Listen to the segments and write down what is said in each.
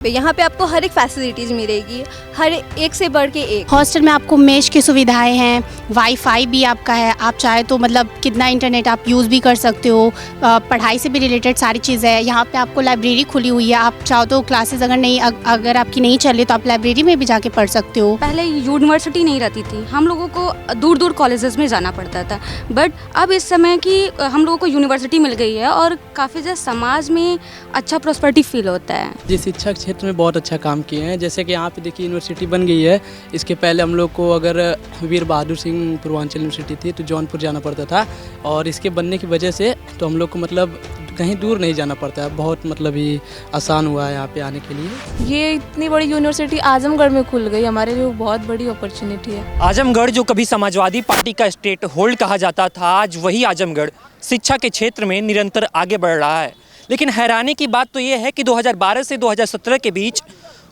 यहाँ पे आपको हर एक फैसिलिटीज़ मिलेगी, हर एक से बढ़ के एक। हॉस्टल में आपको मेश की सुविधाएं हैं, वाईफाई भी आपका है, आप चाहे तो मतलब कितना इंटरनेट आप यूज़ भी कर सकते हो, पढ़ाई से भी रिलेटेड सारी चीज़ें हैं। यहाँ पे आपको लाइब्रेरी खुली हुई है, आप चाहो तो क्लासेस अगर आपकी नहीं चल रही तो आप लाइब्रेरी में भी जाके पढ़ सकते हो। पहले यूनिवर्सिटी नहीं रहती थी, हम लोगों को दूर दूर कॉलेजेस में जाना पड़ता था, बट अब इस समय की हम लोगों को यूनिवर्सिटी मिल गई है और काफ़ी ज़्यादा समाज में अच्छा प्रॉस्पेरिटी फील होता है। जी, शिक्षा क्षेत्र में बहुत अच्छा काम किए हैं। जैसे कि यहाँ पे देखिए यूनिवर्सिटी बन गई है। इसके पहले हम लोग को अगर वीर बहादुर सिंह पूर्वांचल यूनिवर्सिटी थी तो जौनपुर जाना पड़ता था, और इसके बनने की वजह से तो हम लोग को मतलब कहीं दूर नहीं जाना पड़ता है। बहुत मतलब ही आसान हुआ है यहाँ पे आने के लिए। ये इतनी बड़ी यूनिवर्सिटी आजमगढ़ में खुल गई, हमारे लिए बहुत बड़ी अपॉर्चुनिटी है। आजमगढ़ जो कभी समाजवादी पार्टी का स्टेट होल्ड कहा जाता था, आज वही आजमगढ़ शिक्षा के क्षेत्र में निरंतर आगे बढ़ रहा है। लेकिन हैरानी की बात तो ये है कि 2012 से 2017 के बीच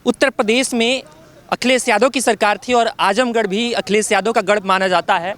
उत्तर प्रदेश में अखिलेश यादव की सरकार थी और आजमगढ़ भी अखिलेश यादव का गढ़ माना जाता है।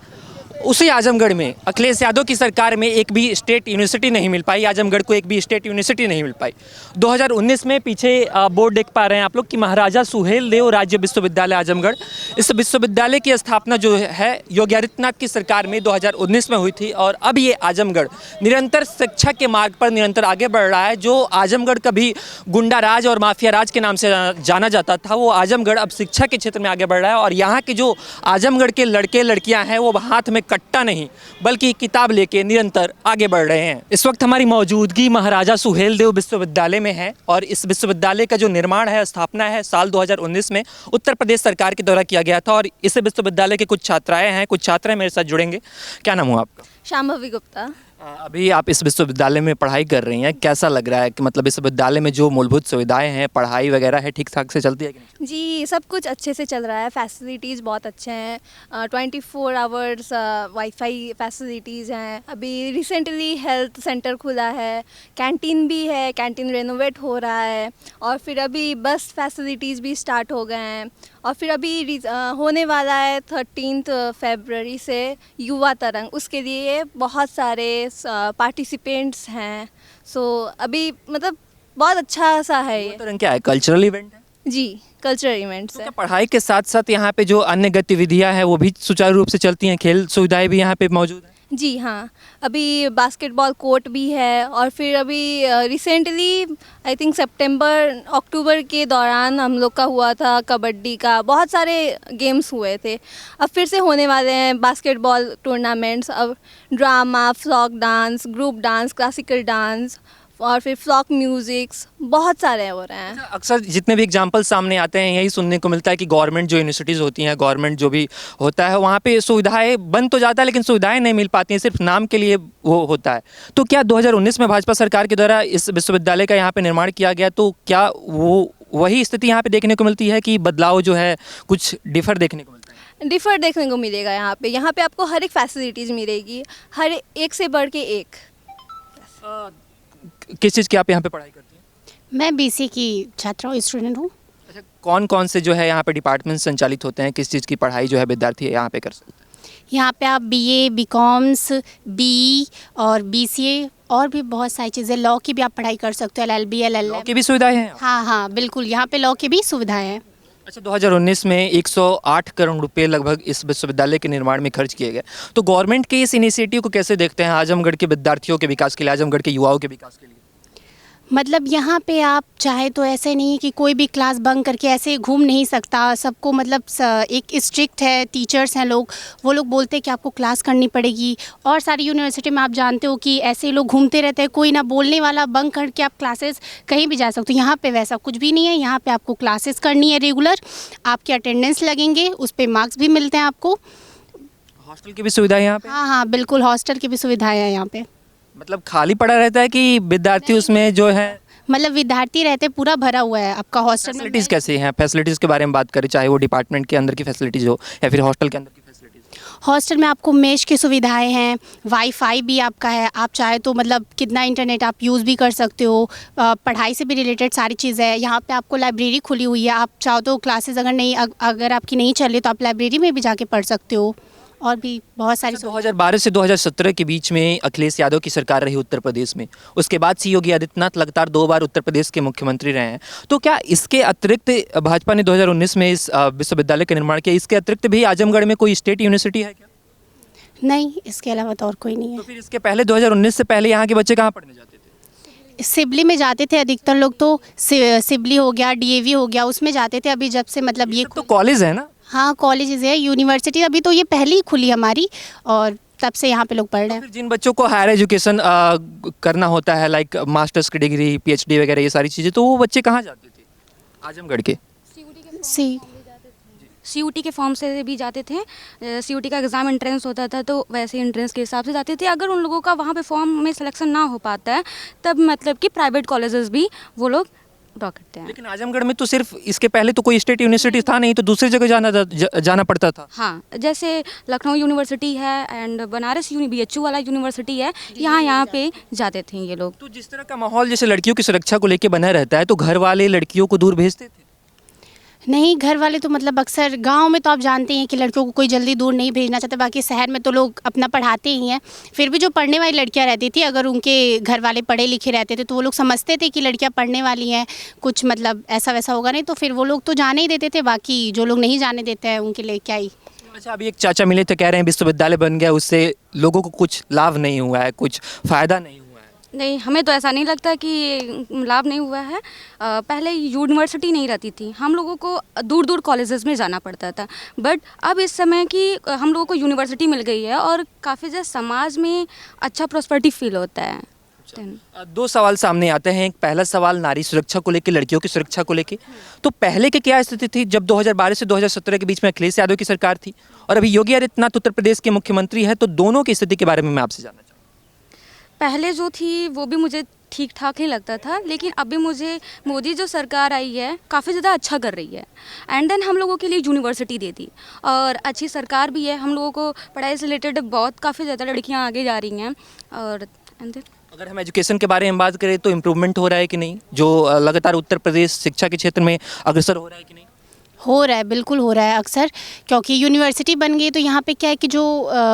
उसी आजमगढ़ में अखिलेश यादव की सरकार में एक भी स्टेट यूनिवर्सिटी नहीं मिल पाई, आजमगढ़ को एक भी स्टेट यूनिवर्सिटी नहीं मिल पाई। 2019 में पीछे बोर्ड देख पा रहे हैं आप लोग कि महाराजा सुहेलदेव राज्य विश्वविद्यालय आजमगढ़, इस विश्वविद्यालय की स्थापना जो है योगी आदित्यनाथ की सरकार में 2019 में हुई थी। और अब ये आजमगढ़ निरंतर शिक्षा के मार्ग पर निरंतर आगे बढ़ रहा है। जो आजमगढ़ कभी गुंडा राज और माफिया राज के नाम से जाना जाता था, वो आजमगढ़ अब शिक्षा के क्षेत्र में आगे बढ़ रहा है। और यहाँ के जो आजमगढ़ के लड़के लड़कियाँ हैं वो हाथ में कट्टा नहीं बल्कि किताब लेके निरंतर आगे बढ़ रहे हैं। इस वक्त हमारी मौजूदगी महाराजा सुहेलदेव विश्वविद्यालय में है और इस विश्वविद्यालय का जो निर्माण है, स्थापना है, साल 2019 में उत्तर प्रदेश सरकार के द्वारा किया गया था। और इस विश्वविद्यालय के कुछ छात्राएं हैं, कुछ छात्र मेरे साथ जुड़ेंगे। क्या नाम हुआ आपका? शांभवी गुप्ता। अभी आप इस विश्वविद्यालय में पढ़ाई कर रही हैं, कैसा लग रहा है कि मतलब इस विश्वविद्यालय में जो मूलभूत सुविधाएं हैं, पढ़ाई वगैरह है, ठीक ठाक से चलती है कि नहीं? जी, सब कुछ अच्छे से चल रहा है, फैसिलिटीज़ बहुत अच्छे हैं, 24 आवर्स वाईफाई फैसिलिटीज़ हैं। अभी रिसेंटली हेल्थ सेंटर खुला है, कैंटीन भी है, कैंटीन रेनोवेट हो रहा है, और फिर अभी बस फैसिलिटीज़ भी स्टार्ट हो गए हैं। और फिर अभी होने वाला है 13 फरवरी से युवा तरंग, उसके लिए बहुत सारे पार्टिसिपेंट्स हैं। सो अभी मतलब बहुत अच्छा सा है ये। तरंग क्या है? कल्चरल इवेंट है? जी, कल्चरल इवेंट्स तो है। क्या पढ़ाई के साथ साथ यहाँ पे जो अन्य गतिविधियाँ हैं वो भी सुचारू रूप से चलती हैं? खेल सुविधाएं भी यहाँ पे मौजूद हैं? जी हाँ, अभी बास्केटबॉल कोर्ट भी है, और फिर अभी रिसेंटली आई थिंक सितंबर अक्टूबर के दौरान हम लोग का हुआ था कबड्डी का, बहुत सारे गेम्स हुए थे। अब फिर से होने वाले हैं बास्केटबॉल टूर्नामेंट्स, अब drama, flock dance, group dance, classical dance, और फिर फ्लॉक म्यूज़िक्स, बहुत सारे हो रहे हैं। अक्सर जितने भी एग्जाम्पल सामने आते हैं यही सुनने को मिलता है कि गवर्नमेंट जो यूनिवर्सिटीज़ होती हैं, गवर्नमेंट जो भी होता है वहाँ पे सुविधाएं बन तो जाता है लेकिन सुविधाएं नहीं मिल पाती हैं, सिर्फ नाम के लिए वो होता है। तो क्या 2019 में भाजपा सरकार के द्वारा इस विश्वविद्यालय का यहाँ पे निर्माण किया गया, तो क्या वो वही स्थिति यहाँ पे देखने को मिलती है कि बदलाव जो है कुछ डिफर देखने को मिलता है? डिफ़र देखने को मिलेगा यहाँ पे आपको हर एक फैसिलिटीज़ मिलेगी, हर एक से बढ़ के एक। किस चीज़ की आप यहाँ पे पढ़ाई करती हैं? मैं बीसी की छात्रा हूँ, स्टूडेंट हूँ। अच्छा, कौन कौन से जो है यहाँ पे डिपार्टमेंट संचालित होते हैं? किस चीज़ की पढ़ाई जो है विद्यार्थी यहाँ पे कर सकते हैं? यहाँ पे आप बीए, बीकॉम्स, बीई और बीसीए और भी बहुत सारी चीज़ें, लॉ की भी आप पढ़ाई कर सकते हो, एलएलबी, लॉ एलएलएम की भी सुविधाएं हैं? हाँ हाँ बिल्कुल, यहाँ पे लॉ की भी सुविधाएं हैं। अच्छा, 2019 में 108 करोड़ रुपए लगभग इस विश्वविद्यालय के निर्माण में खर्च किए गए। तो गवर्नमेंट के इस इनिशिएटिव को कैसे देखते हैं आजमगढ़ के विद्यार्थियों के विकास के लिए, आजमगढ़ के युवाओं के विकास के लिए? मतलब यहाँ पे आप चाहे तो ऐसे नहीं है कि कोई भी क्लास बंक करके ऐसे घूम नहीं सकता। सबको मतलब एक स्ट्रिक्ट है, टीचर्स हैं लोग, वो लोग बोलते हैं कि आपको क्लास करनी पड़ेगी। और सारी यूनिवर्सिटी में आप जानते हो कि ऐसे ही लोग घूमते रहते हैं, कोई ना बोलने वाला, बंक करके आप क्लासेस कहीं भी जा सकते हो। यहाँ पे वैसा कुछ भी नहीं है, यहाँ पे आपको क्लासेस करनी है रेगुलर, आपके अटेंडेंस लगेंगे, उस पर मार्क्स भी मिलते हैं आपको। हॉस्टल की भी सुविधाएं यहाँ पे? हाँ हाँ बिल्कुल, हॉस्टल की भी सुविधाएँ हैं यहाँ पे। मतलब खाली पड़ा रहता है कि विद्यार्थी उसमें जो है? मतलब विद्यार्थी रहते, पूरा भरा हुआ है आपका हॉस्टल में। फैसिलिटीज़ कैसी हैं? फैसिलिटीज़ के बारे में बात करें, चाहे वो डिपार्टमेंट के अंदर की फैसिलिटीज़ हो या फिर हॉस्टल के अंदर की फैसिलिटीज़। हॉस्टल में आपको मेश की सुविधाएं हैं, वाईफाई भी आपका है, आप चाहे तो मतलब कितना इंटरनेट आप यूज़ भी कर सकते हो, पढ़ाई से भी रिलेटेड सारी चीज़ें हैं। यहाँ पे आपको लाइब्रेरी खुली हुई है, आप चाहो तो क्लासेस अगर आपकी नहीं चल रही तो आप लाइब्रेरी में भी जाके पढ़ सकते हो। और भी बहुत सारी 2012 से 2017 के बीच में अखिलेश यादव की सरकार रही उत्तर प्रदेश में। उसके बाद से योगी आदित्यनाथ लगातार 2 बार उत्तर प्रदेश के मुख्यमंत्री रहे हैं। तो क्या इसके अतिरिक्त भाजपा ने 2019 में इस विश्वविद्यालय का निर्माण किया, इसके अतिरिक्त भी आजमगढ़ में कोई स्टेट यूनिवर्सिटी है क्या? नहीं, इसके अलावा तो और कोई नहीं तो फिर इसके पहले 2019 से पहले यहाँ के बच्चे कहाँ पढ़ने जाते थे? है। सिबली में जाते थे अधिकतर लोग, तो सिबली हो गया, डीएवी हो गया, उसमें जाते थे। अभी जब से मतलब ये सब तो कॉलेज है ना? हाँ, कॉलेजेस है, यूनिवर्सिटी अभी तो ये पहली ही खुली हमारी, और तब से यहाँ पे लोग पढ़ रहे हैं। फिर जिन बच्चों को हायर एजुकेशन करना होता है, लाइक मास्टर्स की डिग्री, पीएचडी वगैरह ये सारी चीज़ें, तो वो बच्चे कहाँ जाते थे? आजमगढ़ के सीयूटी के फॉर्म से भी जाते थे। सीयूटी का एग्ज़ाम एंट्रेंस होता था, तो वैसे एंट्रेंस के हिसाब से जाते थे। अगर उन लोगों का वहाँ पे फॉर्म में सिलेक्शन ना हो पाता है, तब मतलब कि प्राइवेट कॉलेजेस भी वो लोग ड्रॉ करते हैं। लेकिन आजमगढ़ में तो सिर्फ इसके पहले तो कोई स्टेट यूनिवर्सिटी था नहीं, तो दूसरी जगह जाना पड़ता था। हाँ, जैसे लखनऊ यूनिवर्सिटी है एंड बनारस बीएचयू वाला यूनिवर्सिटी है, यहाँ पे जाते थे ये लोग। तो जिस तरह का माहौल जैसे लड़कियों की सुरक्षा को लेकर बना रहता है, तो घर वाले लड़कियों को दूर भेजते थे? नहीं, घर वाले तो मतलब अक्सर गांव में तो आप जानते हैं कि लड़कियों को कोई जल्दी दूर नहीं भेजना चाहता, बाकी शहर में तो लोग अपना पढ़ाते ही हैं। फिर भी जो पढ़ने वाली लड़कियां रहती थी, अगर उनके घर वाले पढ़े लिखे रहते थे तो वो लोग समझते थे कि लड़कियां पढ़ने वाली हैं, कुछ मतलब ऐसा वैसा होगा नहीं, तो फिर वो लोग तो जाने ही देते थे। बाकी जो लोग नहीं जाने देते हैं उनके लिए क्या ही। अच्छा, अभी एक चाचा मिले थे, कह रहे हैं विश्वविद्यालय बन गया, उससे लोगों को कुछ लाभ नहीं हुआ है, कुछ फ़ायदा नहीं हुआ है। नहीं, हमें तो ऐसा नहीं लगता कि लाभ नहीं हुआ है। पहले यूनिवर्सिटी नहीं रहती थी, हम लोगों को दूर दूर कॉलेजेस में जाना पड़ता था। बट अब इस समय की हम लोगों को यूनिवर्सिटी मिल गई है, और काफ़ी ज़्यादा समाज में अच्छा प्रॉस्पेरिटी फील होता है। 2 सवाल सामने आते हैं। एक पहला सवाल नारी सुरक्षा को लेकर, लड़कियों की सुरक्षा को लेकर। तो पहले की क्या स्थिति थी जब 2012 से 2017 के बीच में अखिलेश यादव की सरकार थी, और अभी योगी आदित्यनाथ उत्तर प्रदेश के मुख्यमंत्री है, तो दोनों की स्थिति के बारे में मैं आपसे जानना चाहूँगा। पहले जो थी वो भी मुझे ठीक ठाक ही लगता था, लेकिन अभी मुझे मोदी जो सरकार आई है काफ़ी ज़्यादा अच्छा कर रही है। एंड देन हम लोगों के लिए यूनिवर्सिटी दे दी, और अच्छी सरकार भी है। हम लोगों को पढ़ाई से रिलेटेड बहुत काफ़ी ज़्यादा लड़कियां आगे जा रही हैं। और एंड देन अगर हम एजुकेशन के बारे में बात करें तो इम्प्रूवमेंट हो रहा है कि नहीं? जो लगातार उत्तर प्रदेश शिक्षा के क्षेत्र में अग्रसर हो रहा है कि नहीं? हो रहा है, बिल्कुल हो रहा है अक्सर, क्योंकि यूनिवर्सिटी बन गई तो यहाँ पे क्या है कि जो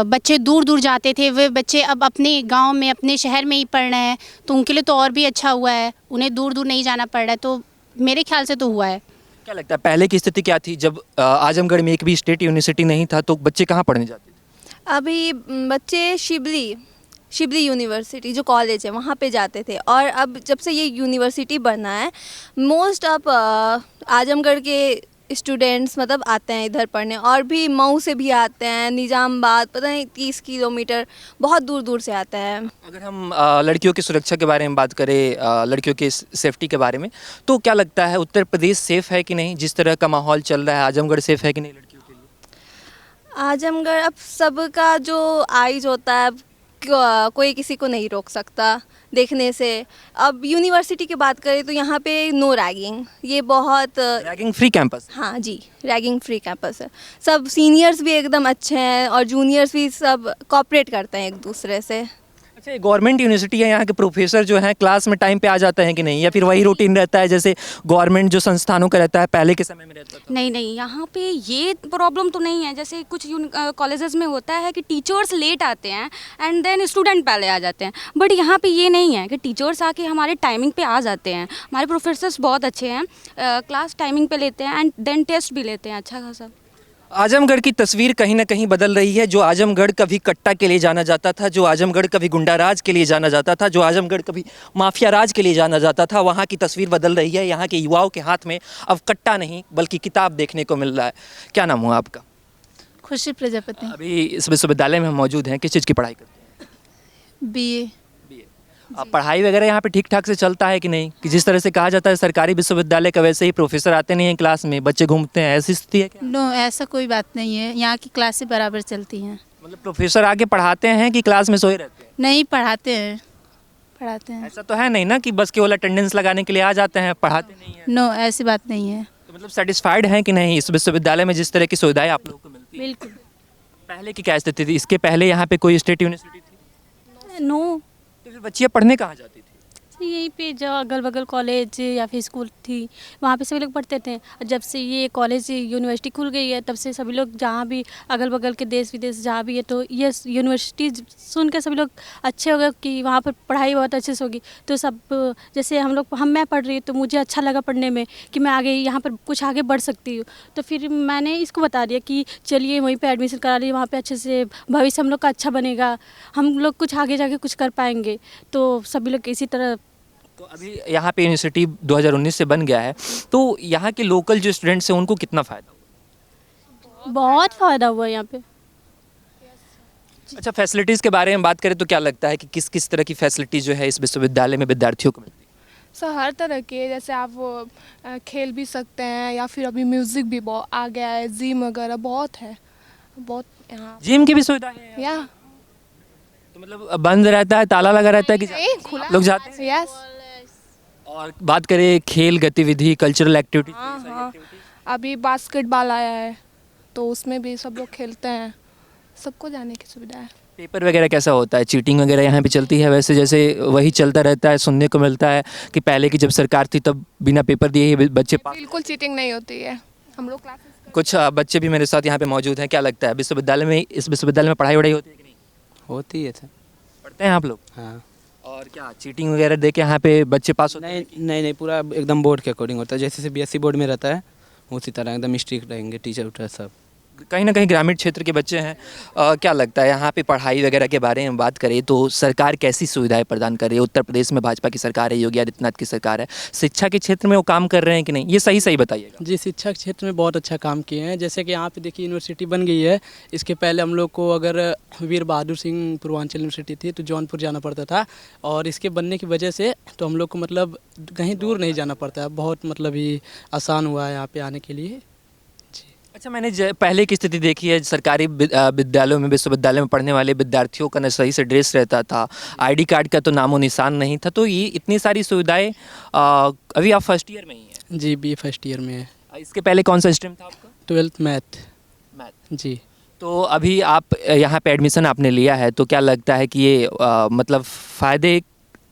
बच्चे दूर दूर जाते थे, वे बच्चे अब अपने गांव में, अपने शहर में ही पढ़ रहे हैं, तो उनके लिए तो और भी अच्छा हुआ है, उन्हें दूर दूर नहीं जाना पड़ रहा है। तो मेरे ख्याल से तो हुआ है। क्या लगता है पहले की स्थिति क्या थी जब आजमगढ़ में एक भी स्टेट यूनिवर्सिटी नहीं था, तो बच्चे कहाँ पढ़ने जाते थे? अभी बच्चे शिबली यूनिवर्सिटी जो कॉलेज है वहाँ पे जाते थे, और अब जब से ये यूनिवर्सिटी बना है, मोस्ट ऑफ आजमगढ़ के स्टूडेंट्स मतलब आते हैं इधर पढ़ने, और भी मऊ से भी आते हैं, निज़ामबाद, पता नहीं 30 किलोमीटर, बहुत दूर दूर से आता है। अगर हम लड़कियों की सुरक्षा के बारे में बात करें, लड़कियों की सेफ्टी के बारे में, तो क्या लगता है उत्तर प्रदेश सेफ़ है कि नहीं? जिस तरह का माहौल चल रहा है, आजमगढ़ सेफ़ है कि नहीं लड़कियों के लिए? आजमगढ़ अब सबका जो आइज होता है, कोई किसी को नहीं रोक सकता देखने से। अब यूनिवर्सिटी की बात करें तो यहाँ पे नो रैगिंग, ये बहुत रैगिंग फ्री कैंपस? हाँ जी, रैगिंग फ्री कैंपस है। सब सीनियर्स भी एकदम अच्छे हैं, और जूनियर्स भी सब कोऑपरेट करते हैं एक दूसरे से। अच्छा, ये गवर्नमेंट यूनिवर्सिटी है, यहाँ के प्रोफेसर जो हैं क्लास में टाइम पे आ जाते हैं कि नहीं, या फिर वही रूटीन रहता है जैसे गवर्नमेंट जो संस्थानों का रहता है पहले के समय में रहता था? नहीं, यहाँ पे ये प्रॉब्लम तो नहीं है। जैसे कुछ कॉलेजेस में होता है कि टीचर्स लेट आते हैं एंड देन स्टूडेंट पहले आ जाते हैं, बट यहाँ पे ये नहीं है कि टीचर्स आके हमारे टाइमिंग पे आ जाते हैं। हमारे प्रोफेसर्स बहुत अच्छे हैं, क्लास टाइमिंग पे लेते हैं एंड देन टेस्ट भी लेते हैं अच्छा खासा। आजमगढ़ की तस्वीर कहीं ना कहीं बदल रही है। जो आजमगढ़ कभी कट्टा के लिए जाना जाता था, जो आजमगढ़ कभी गुंडाराज के लिए जाना जाता था, जो आजमगढ़ कभी माफिया राज के लिए जाना जाता था, वहाँ की तस्वीर बदल रही है। यहाँ के युवाओं के हाथ में अब कट्टा नहीं बल्कि किताब देखने को मिल रहा है। क्या नाम हुआ आपका? खुशी प्रजापति। अभी इस विश्वविद्यालय में हम मौजूद हैं, किस चीज़ की पढ़ाई करते हैं? बीए। अब पढ़ाई वगैरह यहाँ पे ठीक ठाक से चलता है कि नहीं? कि जिस तरह से कहा जाता है सरकारी विश्वविद्यालय का, वैसे ही प्रोफेसर आते नहीं हैं क्लास में, बच्चे घूमते हैं, ऐसी स्थिति है क्या? नो, ऐसा कोई बात नहीं है, यहाँ की क्लासें बराबर चलती हैं। मतलब प्रोफेसर आके पढ़ाते हैं कि क्लास में सोए रहते हैं? नहीं, पढ़ाते हैं। ऐसा तो है नहीं ना कि बस केवल अटेंडेंस लगाने के लिए आ जाते हैं, पढ़ाते नहीं है? नो, ऐसी बात नहीं है। तो मतलब सेटिस्फाइड हैं कि नहीं इस विश्वविद्यालय में जिस तरह की सुविधाएं आप लोगों को मिलती है? बिल्कुल। पहले की क्या स्थिति थी? इसके पहले यहाँ पे कोई स्टेट यूनिवर्सिटी थी? नो। तो फिर बच्चियाँ पढ़ने कहाँ जाती थी? यहीं पे जो अगल बगल कॉलेज या फिर स्कूल थी वहाँ पे सभी लोग पढ़ते थे। और जब से ये कॉलेज यूनिवर्सिटी खुल गई है तब से सभी लोग जहाँ भी अगल बगल के देश विदेश जहाँ भी है तो ये यूनिवर्सिटी सुन के सभी लोग अच्छे हो गए कि वहाँ पर पढ़ाई बहुत अच्छे से होगी। तो सब जैसे मैं पढ़ रही हूँ तो मुझे अच्छा लगा पढ़ने में कि मैं आगे यहाँ पर कुछ आगे बढ़ सकती हूँ। तो फिर मैंने इसको बता दिया कि चलिए वहीं पे एडमिशन करा लीजिए, वहाँ पे अच्छे से भविष्य हम लोग का अच्छा बनेगा, हम लोग कुछ आगे जाके कुछ कर पाएंगे। तो सभी लोग इसी तरह। तो अभी यहाँ पे यूनिवर्सिटी 2019 से बन गया है, तो यहाँ के लोकल जो स्टूडेंट्स हैं उनको कितना फ़ायदा हुआ? बहुत फ़ायदा हुआ यहाँ पे। अच्छा, फैसिलिटीज़ के बारे में बात करें तो क्या लगता है कि किस किस तरह की फैसिलिटी जो है इस विश्वविद्यालय में विद्यार्थियों को मिलती है? सर हर तरह के, जैसे आप खेल भी सकते हैं या फिर अभी म्यूज़िक भी बहुत आ गया है, जिम वगैरह बहुत है, बहुत यहाँ जिम की भी सुविधा है? या तो मतलब बंद रहता है, ताला लगा रहता है कि नहीं, खुला लोग जाते हैं? यस। और बात करें खेल गतिविधि, कल्चरल एक्टिविटी, हाँ हाँ, अभी बास्केटबॉल आया है तो उसमें भी सब लोग खेलते हैं, सबको जाने की सुविधा है। पेपर वगैरह कैसा होता है? चीटिंग वगैरह यहाँ पे चलती है वैसे जैसे वही चलता रहता है? सुनने को मिलता है कि पहले की जब सरकार थी तब बिना पेपर दिए ही बच्चे पास। बिल्कुल चीटिंग नहीं होती है, हम लोग क्लासेस कुछ बच्चे भी मेरे साथ यहाँ पे मौजूद हैं। क्या लगता है विश्वविद्यालय में, इस विश्वविद्यालय में पढ़ाई वढ़ाई होती है कि नहीं? होती है सर। पढ़ते हैं आप लोग? हाँ। और क्या चीटिंग वगैरह दे के यहाँ पे बच्चे पास होते हैं? नहीं, पूरा एकदम बोर्ड के अकॉर्डिंग होता है, जैसे सीबीएसई बोर्ड में रहता है उसी तरह एकदम स्ट्रिक्ट रहेंगे टीचर उटर सब। कहीं ना कहीं ग्रामीण क्षेत्र के बच्चे हैं। क्या लगता है यहाँ पे पढ़ाई वगैरह के बारे में बात करें तो सरकार कैसी सुविधाएं प्रदान कर रही है? उत्तर प्रदेश में भाजपा की सरकार है, योगी आदित्यनाथ की सरकार है, शिक्षा के क्षेत्र में वो काम कर रहे हैं कि नहीं, ये सही सही बताइएगा। जी, शिक्षा के क्षेत्र में बहुत अच्छा काम किए हैं। जैसे कि यहाँ पे देखिए यूनिवर्सिटी बन गई है, इसके पहले हम लोग को अगर वीर बहादुर सिंह पूर्वांचल यूनिवर्सिटी थी तो जौनपुर जाना पड़ता था, और इसके बनने की वजह से तो हम लोग को मतलब कहीं दूर नहीं जाना पड़ता है, बहुत मतलब ही आसान हुआ है यहाँ पे आने के लिए। अच्छा, मैंने पहले की स्थिति देखी है, सरकारी विद्यालयों में, विश्वविद्यालय में पढ़ने वाले विद्यार्थियों का न सही से ड्रेस रहता था, आईडी कार्ड का तो नामो निशान नहीं था। तो ये इतनी सारी सुविधाएं अभी आप फर्स्ट ईयर में ही हैं? जी, बी फर्स्ट ईयर में है। इसके पहले कौन सा स्ट्रीम था आपका? 12th math. मैथ। जी। तो अभी आप यहाँ पे एडमिशन आपने लिया है, तो क्या लगता है कि ये मतलब फ़ायदे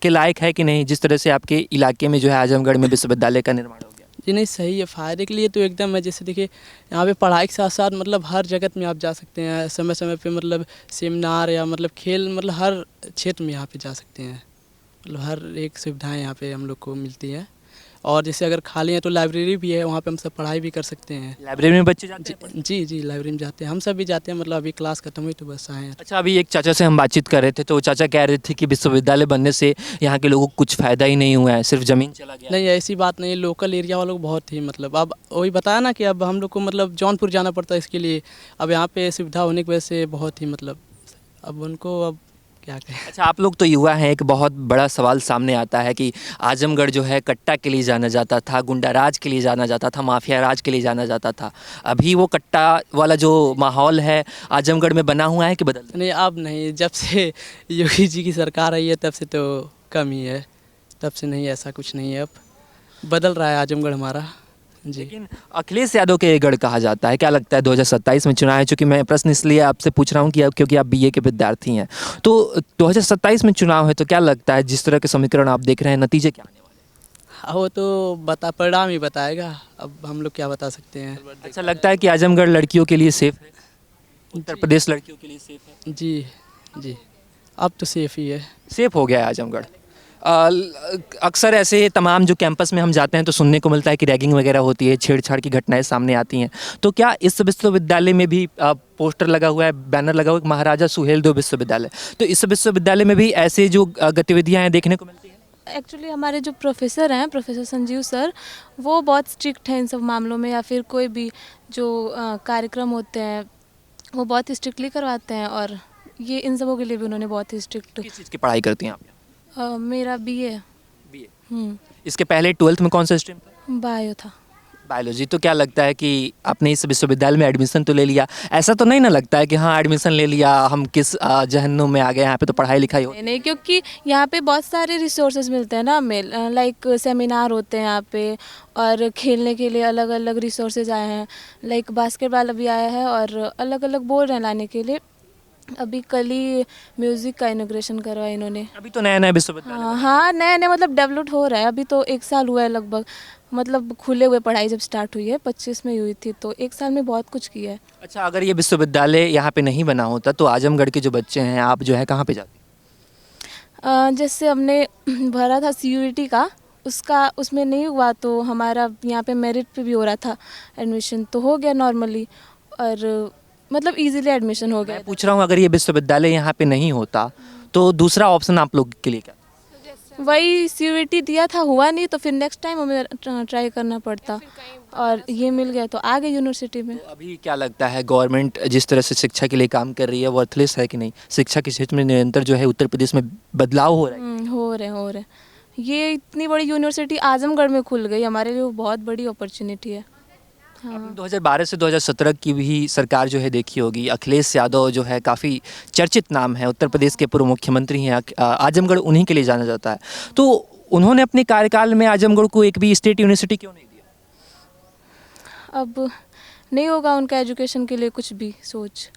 के लायक है कि नहीं, जिस तरह से आपके इलाके में जो है आजमगढ़ में विश्वविद्यालय का निर्माण हो गया? जी नहीं, सही है, फ़ायदे के लिए तो एकदम है। जैसे देखिए यहाँ पे पढ़ाई के साथ साथ मतलब हर जगत में आप जा सकते हैं, समय समय पे मतलब सेमिनार या मतलब खेल, मतलब हर क्षेत्र में यहाँ पे जा सकते हैं, मतलब हर एक सुविधाएं यहाँ पे हम लोग को मिलती है। और जैसे अगर खाली है तो लाइब्रेरी भी है, वहाँ पे हम सब पढ़ाई भी कर सकते हैं। लाइब्रेरी में बच्चे जाते हैं? जी, लाइब्रेरी में जाते हैं, हम सब भी जाते हैं, मतलब अभी क्लास खत्म हुई तो बस आए हैं। अच्छा, अभी एक चाचा से हम बातचीत कर रहे थे तो वो चाचा कह रहे थे कि विश्वविद्यालय बनने से यहाँ के लोगों को कुछ फ़ायदा ही नहीं हुआ है, सिर्फ ज़मीन चला गया। नहीं, ऐसी बात नहीं है, लोकल एरिया वालों को बहुत ही मतलब, अब वही बताया ना कि अब हम लोग को मतलब जौनपुर जाना पड़ता है इसके लिए, अब यहाँ पे सुविधा होने की वजह से बहुत ही मतलब अब उनको अब क्या कहें। अच्छा, आप लोग तो युवा हैं, एक बहुत बड़ा सवाल सामने आता है कि आजमगढ़ जो है कट्टा के लिए जाना जाता था, गुंडाराज के लिए जाना जाता था, माफिया राज के लिए जाना जाता था। अभी वो कट्टा वाला जो माहौल है आजमगढ़ में बना हुआ है कि बदल? नहीं, अब नहीं, जब से योगी जी की सरकार आई है तब से तो कम ही है, तब से नहीं, ऐसा कुछ नहीं है, अब बदल रहा है आजमगढ़ हमारा। जी। लेकिन अखिलेश यादव के गढ़ कहा जाता है, क्या लगता है 2027 में चुनाव है? चूँकि मैं प्रश्न इसलिए आपसे पूछ रहा हूँ कि क्योंकि आप बीए के विद्यार्थी हैं, तो 2027 में चुनाव है तो क्या लगता है जिस तरह के समीकरण आप देख रहे हैं, नतीजे क्या आने वाले हैं? वो तो परिणाम ही बताएगा, अब हम लोग क्या बता सकते हैं। अच्छा लगता है कि आजमगढ़ लड़कियों के लिए सेफ है, उत्तर प्रदेश लड़कियों के लिए सेफ है? जी, अब तो सेफ ही है। सेफ हो गया है आजमगढ़। अक्सर ऐसे तमाम जो कैंपस में हम जाते हैं तो सुनने को मिलता है कि रैगिंग वगैरह होती है, छेड़छाड़ की घटनाएं सामने आती हैं। तो क्या इस विश्वविद्यालय में भी पोस्टर लगा हुआ है, बैनर लगा हुआ है महाराजा सुहेलदेव विश्वविद्यालय, तो इस विश्वविद्यालय में भी ऐसे जो गतिविधियाँ हैं देखने को मिलती हैं? एक्चुअली हमारे जो प्रोफेसर हैं, प्रोफेसर संजीव सर, वो बहुत स्ट्रिक्ट हैं इन सब मामलों में, या फिर कोई भी जो कार्यक्रम होते हैं वो बहुत स्ट्रिक्टली करवाते हैं, और ये इन सबों के लिए भी उन्होंने बहुत ही स्ट्रिक्ट। किस चीज़ की पढ़ाई करती हैं आप? मेरा बीए। इसके पहले 12th में कौन सा स्ट्रीम था? बायो था। बायोलॉजी। तो क्या लगता है कि आपने इस विश्वविद्यालय में एडमिशन तो ले लिया, ऐसा तो नहीं ना लगता है कि हाँ एडमिशन ले लिया, हम किस जहन्नुम में आ गए, यहाँ पे तो पढ़ाई लिखाई हो? नहीं, क्योंकि यहाँ पे बहुत सारे रिसोर्सेज मिलते हैं ना हमें, लाइक सेमिनार होते हैं यहाँ पे, और खेलने के लिए अलग अलग रिसोर्सेज आए हैं, लाइक बास्केटबॉल अभी आया है, और अलग अलग बोल रहे हैं लाने के लिए, अभी कल ही म्यूज़िक का इनॉग्रेशन करवाया इन्होंने। अभी तो नया नया विश्वविद्यालय हाँ हाँ, नया नया मतलब डेवलप हो रहा है, अभी तो 1 साल हुआ है लगभग, मतलब खुले हुए पढ़ाई जब स्टार्ट हुई है 25 में हुई थी, तो 1 साल में बहुत कुछ किया है। अच्छा, अगर ये विश्वविद्यालय यहाँ पे नहीं बना होता तो आजमगढ़ के जो बच्चे हैं आप जो है कहाँ पे जाते? जैसे हमने भरा था CUET का, उसमें नहीं हुआ तो हमारा यहाँ पे मेरिट पे भी हो रहा था एडमिशन, तो हो गया नॉर्मली, और मतलब इजीली एडमिशन हो गया। मैं पूछ रहा हूँ अगर ये विश्वविद्यालय यहाँ पे नहीं होता तो दूसरा ऑप्शन आप लोग के लिए क्या? वही CUET दिया था, हुआ नहीं, तो फिर नेक्स्ट टाइम हमें ट्राई करना पड़ता, और ये मिल गया तो आ गए यूनिवर्सिटी में। तो अभी क्या लगता है गवर्नमेंट जिस तरह से शिक्षा के लिए काम कर रही है वर्थलेस है कि नहीं? शिक्षा के क्षेत्र में निरंतर जो है उत्तर प्रदेश में बदलाव हो रहा है। हो रहे। ये इतनी बड़ी यूनिवर्सिटी आजमगढ़ में खुल गई, हमारे लिए वो बहुत बड़ी अपॉर्चुनिटी है। आपने 2012 से 2017 की भी सरकार जो है देखी होगी। अखिलेश यादव जो है काफ़ी चर्चित नाम है, उत्तर प्रदेश के पूर्व मुख्यमंत्री हैं। आजमगढ़ उन्हीं के लिए जाना जाता है। तो उन्होंने अपने कार्यकाल में आजमगढ़ को एक भी स्टेट यूनिवर्सिटी क्यों नहीं दिया? अब नहीं होगा उनका एजुकेशन के लिए कुछ भी सोच,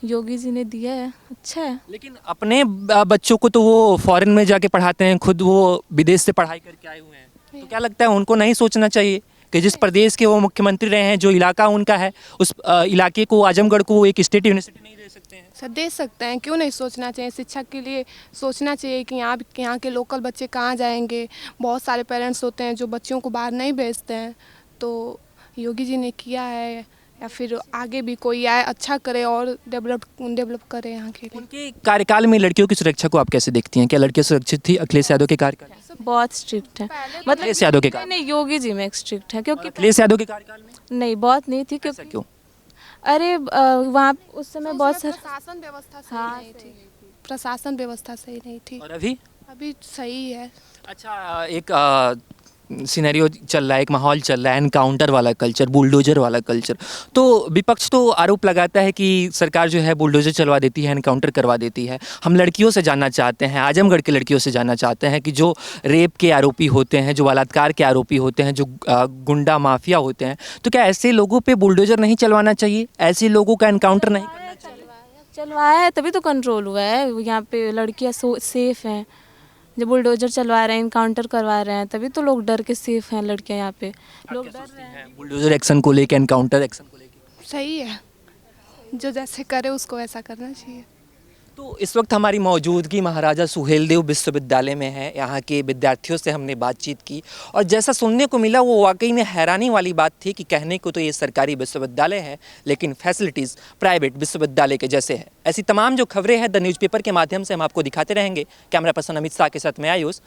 योगी जी ने दिया है, अच्छा है। लेकिन अपने बच्चों को तो वो फॉरेन में जाके पढ़ाते हैं, खुद वो विदेश से पढ़ाई करके आए हुए हैं। तो क्या लगता है उनको नहीं सोचना चाहिए कि जिस प्रदेश के वो मुख्यमंत्री रहे हैं, जो इलाका उनका है, उस इलाके को, आजमगढ़ को एक स्टेट यूनिवर्सिटी नहीं दे सकते हैं? सर दे सकते हैं, क्यों नहीं सोचना चाहिए। शिक्षा के लिए सोचना चाहिए कि यहाँ के लोकल बच्चे कहाँ जाएंगे। बहुत सारे पेरेंट्स होते हैं जो बच्चों को बाहर नहीं भेजते हैं, तो योगी जी ने किया है, या फिर आगे भी कोई आए अच्छा करे और डेवलप करे यहाँ के लिए। उनके कार्यकाल में लड़कियों की सुरक्षा को आप कैसे देखती हैं? क्या लड़कियां सुरक्षित थी अखिलेश यादव के कार्यकाल में? बहुत स्ट्रिक्ट है, अखिलेश यादव के नहीं योगी जी में स्ट्रिक्ट है, क्योंकि अखिलेश यादव के कार्यकाल में नहीं बहुत नहीं थी, ऐसा क्यों? अरे वहाँ उस समय बहुत सारे प्रशासन व्यवस्था सही नहीं थी। प्रशासन व्यवस्था सही नहीं थी। और अभी अभी सही है। अच्छा, एक सिनेरियो चल रहा है, एक माहौल चल रहा है, एनकाउंटर वाला कल्चर, बुलडोजर वाला कल्चर। तो विपक्ष तो आरोप लगाता है कि सरकार जो है बुलडोजर चलवा देती है, एनकाउंटर करवा देती है। हम लड़कियों से जानना चाहते हैं, आजमगढ़ की लड़कियों से जानना चाहते हैं कि जो रेप के आरोपी होते हैं, जो बलात्कार के आरोपी होते हैं, जो गुंडा माफिया होते हैं, तो क्या ऐसे लोगों पे बुलडोजर नहीं चलवाना चाहिए? ऐसे लोगों का एनकाउंटर नहीं करना चाहिए? चलवाया है तभी तो कंट्रोल हुआ है, यहाँ पे लड़कियाँ सेफ हैं। जब बुलडोजर चलवा रहे हैं, इनकाउंटर करवा रहे हैं, तभी तो लोग डर के सेफ हैं लड़कियां यहाँ पे। लोग डर रहे हैं बुलडोजर एक्शन को लेके, एनकाउंटर एक्शन को लेके। सही है, जो जैसे करे उसको ऐसा करना चाहिए। तो इस वक्त हमारी मौजूदगी महाराजा सुहेलदेव विश्वविद्यालय में है। यहाँ के विद्यार्थियों से हमने बातचीत की और जैसा सुनने को मिला वो वाकई में हैरानी वाली बात थी कि कहने को तो ये सरकारी विश्वविद्यालय है, लेकिन फैसिलिटीज़ प्राइवेट विश्वविद्यालय के जैसे है। ऐसी तमाम जो खबरें हैं द न्यूज़पेपर के माध्यम से हम आपको दिखाते रहेंगे। कैमरा पर्सन अमित शाह के साथ मैं आयुष,